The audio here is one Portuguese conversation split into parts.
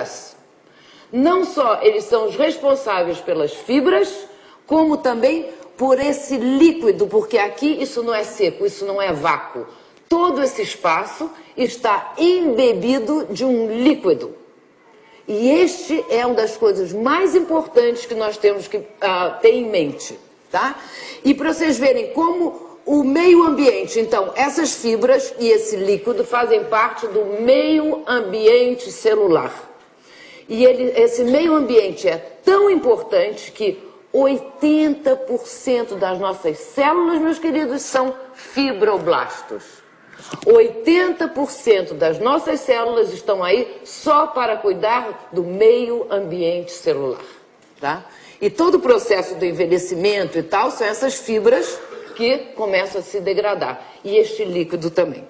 fibras. Não só eles são os responsáveis pelas fibras, como também por esse líquido, porque aqui isso não é seco, isso não é vácuo. Todo esse espaço está embebido de um líquido. E este é uma das coisas mais importantes que nós temos que ter em mente, tá? E para vocês verem como o meio ambiente, então, essas fibras e esse líquido fazem parte do meio ambiente celular. E esse meio ambiente é tão importante que 80% das nossas células, meus queridos, são fibroblastos. 80% das nossas células estão aí só para cuidar do meio ambiente celular, tá? E todo o processo do envelhecimento e tal são essas fibras que começam a se degradar. E este líquido também.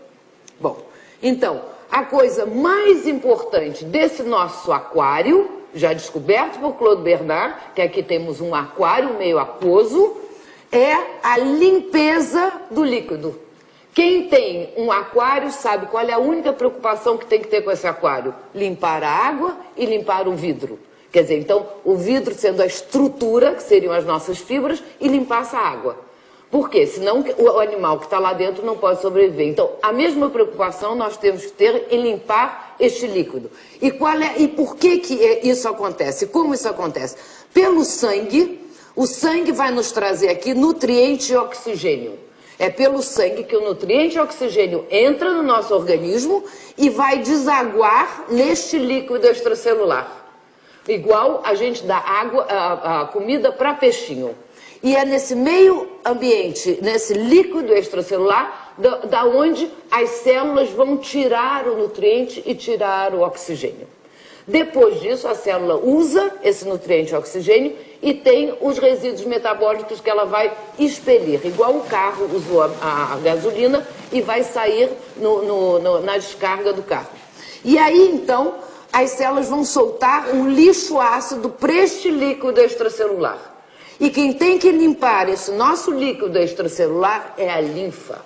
Bom, então, a coisa mais importante desse nosso aquário, já descoberto por Claude Bernard, que aqui temos um aquário meio aquoso, é a limpeza do líquido. Quem tem um aquário sabe qual é a única preocupação que tem que ter com esse aquário? Limpar a água e limpar o vidro. Quer dizer, então, o vidro sendo a estrutura, que seriam as nossas fibras, e limpar essa água. Por quê? Senão o animal que está lá dentro não pode sobreviver. Então, a mesma preocupação nós temos que ter em limpar este líquido. E por que isso acontece? Como isso acontece? Pelo sangue, o sangue vai nos trazer aqui nutriente e oxigênio. É pelo sangue que o nutriente e oxigênio entra no nosso organismo e vai desaguar neste líquido extracelular. Igual a gente dá água, a comida para peixinho. E é nesse meio ambiente, nesse líquido extracelular, da onde as células vão tirar o nutriente e tirar o oxigênio. Depois disso, a célula usa esse nutriente e oxigênio e tem os resíduos metabólicos que ela vai expelir. Igual o carro usou a gasolina e vai sair na descarga do carro. E aí, então, as células vão soltar um lixo ácido para este líquido extracelular. E quem tem que limpar esse nosso líquido extracelular é a linfa,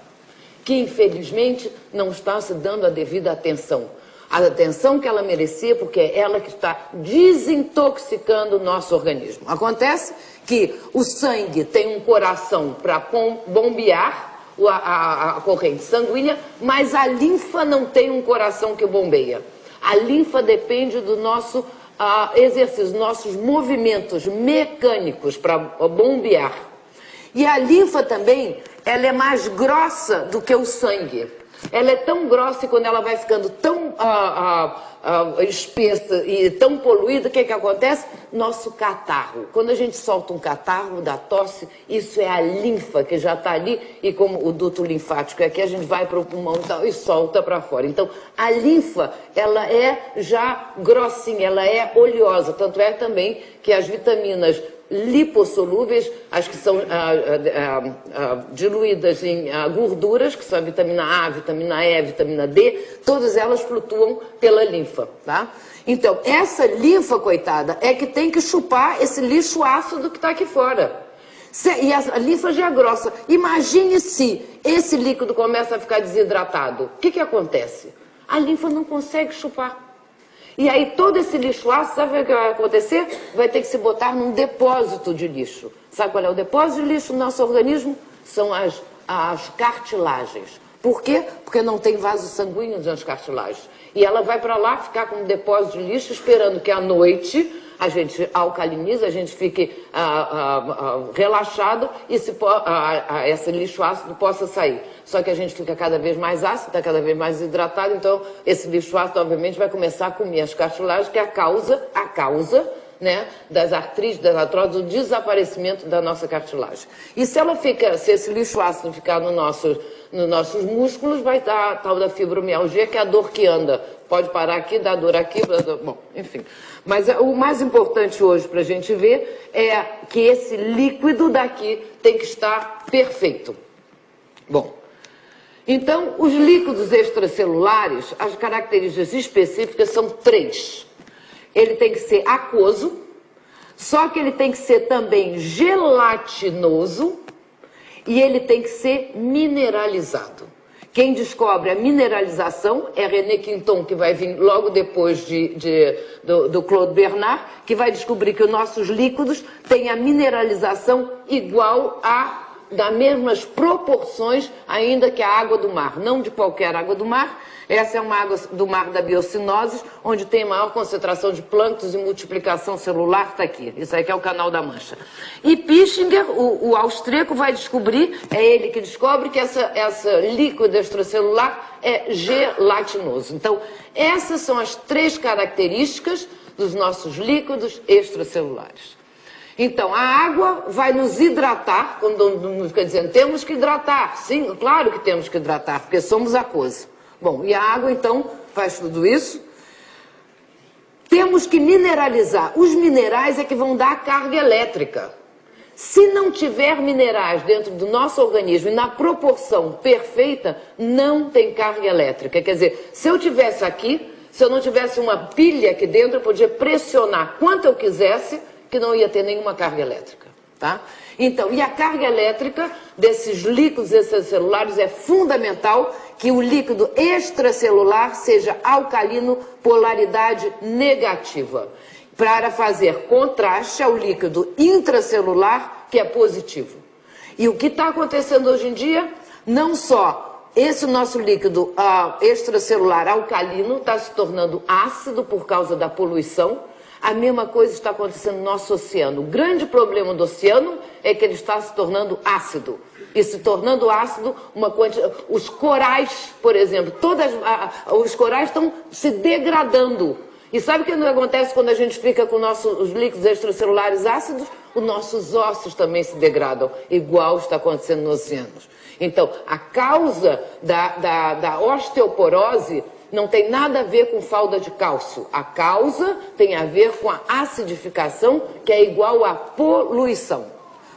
que infelizmente não está se dando a devida atenção. A atenção que ela merecia, porque é ela que está desintoxicando o nosso organismo. Acontece que o sangue tem um coração para bombear a corrente sanguínea, mas a linfa não tem um coração que bombeia. A linfa depende do nosso exercícios, nossos movimentos mecânicos para bombear. E a linfa também, ela é mais grossa do que o sangue. Ela é tão grossa e quando ela vai ficando tão espessa e tão poluída, o que acontece? Nosso catarro. Quando a gente solta um catarro da tosse, isso é a linfa que já está ali e como o duto linfático aqui, a gente vai para o pulmão e solta para fora. Então, a linfa, ela é já grossinha, ela é oleosa. Tanto é também que as vitaminas lipossolúveis, as que são diluídas em gorduras, que são a vitamina A, a vitamina E, a vitamina D, todas elas flutuam pela linfa, tá? Então, essa linfa, coitada, é que tem que chupar esse lixo ácido que está aqui fora. E a linfa já é grossa. Imagine se esse líquido começa a ficar desidratado. O que acontece? A linfa não consegue chupar. E aí todo esse lixo ácido, sabe o que vai acontecer? Vai ter que se botar num depósito de lixo. Sabe qual é o depósito de lixo no nosso organismo? São as cartilagens. Por quê? Porque não tem vaso sanguíneo nas cartilagens. E ela vai para lá ficar com um depósito de lixo esperando que à noite a gente alcalinize, a gente fique relaxado e esse lixo ácido possa sair. Só que a gente fica cada vez mais ácido, está cada vez mais hidratado, então esse lixo ácido obviamente vai começar a comer as cartilagens, que é a causa né, das artrites, das artroses, do desaparecimento da nossa cartilagem. E se esse lixo ácido ficar nos nossos músculos, vai dar a tal da fibromialgia, que é a dor que anda. Pode parar aqui, dar dor aqui, bom, enfim. Mas o mais importante hoje para a gente ver é que esse líquido daqui tem que estar perfeito. Bom, então os líquidos extracelulares, as características específicas são 3. Ele tem que ser aquoso, só que ele tem que ser também gelatinoso e ele tem que ser mineralizado. Quem descobre a mineralização é René Quinton, que vai vir logo depois do Claude Bernard, que vai descobrir que os nossos líquidos têm a mineralização igual das mesmas proporções ainda que a água do mar. Não de qualquer água do mar, essa é uma água do mar da biocinose, onde tem maior concentração de plânctons e multiplicação celular, está aqui. Isso aqui é o Canal da Mancha. E Pischinger, o austríaco, vai descobrir, é ele que descobre que essa líquido extracelular é gelatinoso. Então, essas são as 3 características dos nossos líquidos extracelulares. Então, a água vai nos hidratar, quando nos fica dizendo, temos que hidratar. Sim, claro que temos que hidratar, porque somos aquoso. Bom, e a água, então, faz tudo isso. Temos que mineralizar. Os minerais é que vão dar a carga elétrica. Se não tiver minerais dentro do nosso organismo e na proporção perfeita, não tem carga elétrica. Quer dizer, se eu tivesse aqui, se eu não tivesse uma pilha aqui dentro, eu podia pressionar quanto eu quisesse, que não ia ter nenhuma carga elétrica, tá? Então, e a carga elétrica desses líquidos extracelulares é fundamental que o líquido extracelular seja alcalino, polaridade negativa, para fazer contraste ao líquido intracelular, que é positivo. E o que está acontecendo hoje em dia, não só esse nosso líquido extracelular alcalino está se tornando ácido por causa da poluição. A mesma coisa está acontecendo no nosso oceano. O grande problema do oceano é que ele está se tornando ácido. E se tornando ácido, os corais, por exemplo, os corais estão se degradando. E sabe o que acontece quando a gente fica com os líquidos extracelulares ácidos? Os nossos ossos também se degradam, igual está acontecendo nos oceanos. Então, a causa da osteoporose não tem nada a ver com falta de cálcio. A causa tem a ver com a acidificação, que é igual à poluição.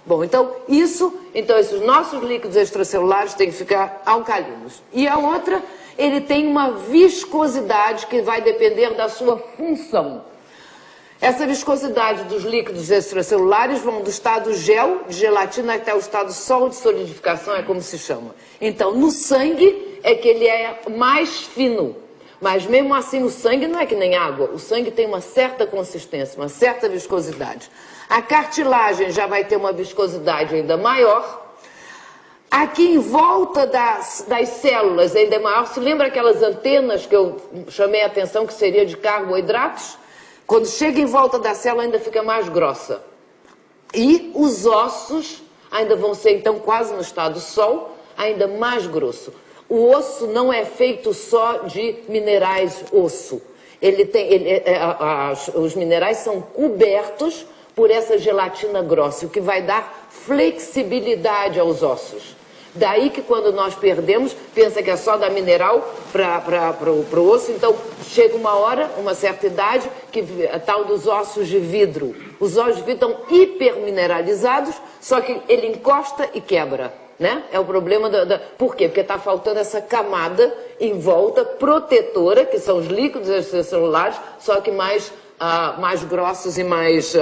Bom, então esses nossos líquidos extracelulares têm que ficar alcalinos. E a outra, ele tem uma viscosidade que vai depender da sua função. Essa viscosidade dos líquidos extracelulares vão do estado gel, de gelatina, até o estado sol de solidificação, é como se chama. Então, no sangue é que ele é mais fino. Mas mesmo assim o sangue não é que nem água, o sangue tem uma certa consistência, uma certa viscosidade. A cartilagem já vai ter uma viscosidade ainda maior. Aqui em volta das células ainda é maior. Se lembra aquelas antenas que eu chamei a atenção que seria de carboidratos? Quando chega em volta da célula ainda fica mais grossa. E os ossos ainda vão ser então quase no estado sol, ainda mais grosso. O osso não é feito só de minerais osso. Os minerais são cobertos por essa gelatina grossa, o que vai dar flexibilidade aos ossos. Daí que quando nós perdemos, pensa que é só dar mineral para o osso, então chega uma hora, uma certa idade, que é tal dos ossos de vidro. Os ossos de vidro estão hipermineralizados, só que ele encosta e quebra. Né? É o problema Por quê? Porque está faltando essa camada em volta protetora, que são os líquidos extracelulares, só que mais grossos e mais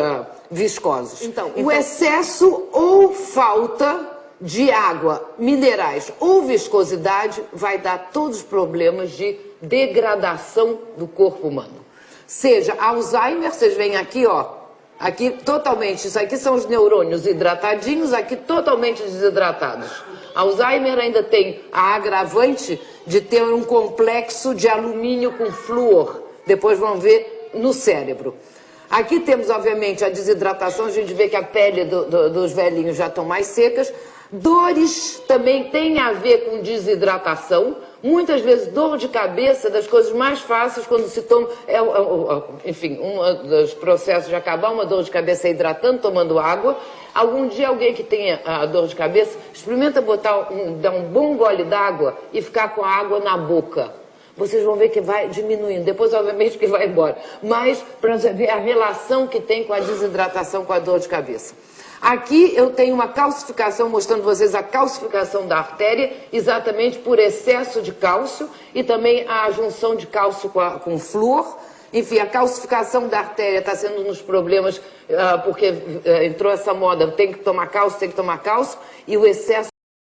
viscosos. Então, o excesso ou falta de água, minerais ou viscosidade vai dar todos os problemas de degradação do corpo humano. Seja Alzheimer, vocês veem aqui, ó. Aqui totalmente, isso aqui são os neurônios hidratadinhos, aqui totalmente desidratados. Alzheimer ainda tem a agravante de ter um complexo de alumínio com flúor. Depois vão ver no cérebro. Aqui temos, obviamente, a desidratação, a gente vê que a pele dos velhinhos já estão mais secas. Dores também tem a ver com desidratação. Muitas vezes dor de cabeça, das coisas mais fáceis quando se toma... enfim, um dos processos de acabar uma dor de cabeça é hidratando, tomando água. Algum dia alguém que tenha dor de cabeça, experimenta dar um bom gole d'água e ficar com a água na boca. Vocês vão ver que vai diminuindo, depois obviamente que vai embora. Mas para você ver a relação que tem com a desidratação, com a dor de cabeça. Aqui eu tenho uma calcificação, mostrando vocês a calcificação da artéria, exatamente por excesso de cálcio e também a junção de cálcio com flúor. Enfim, a calcificação da artéria está sendo um dos problemas, porque entrou essa moda, tem que tomar cálcio, e o excesso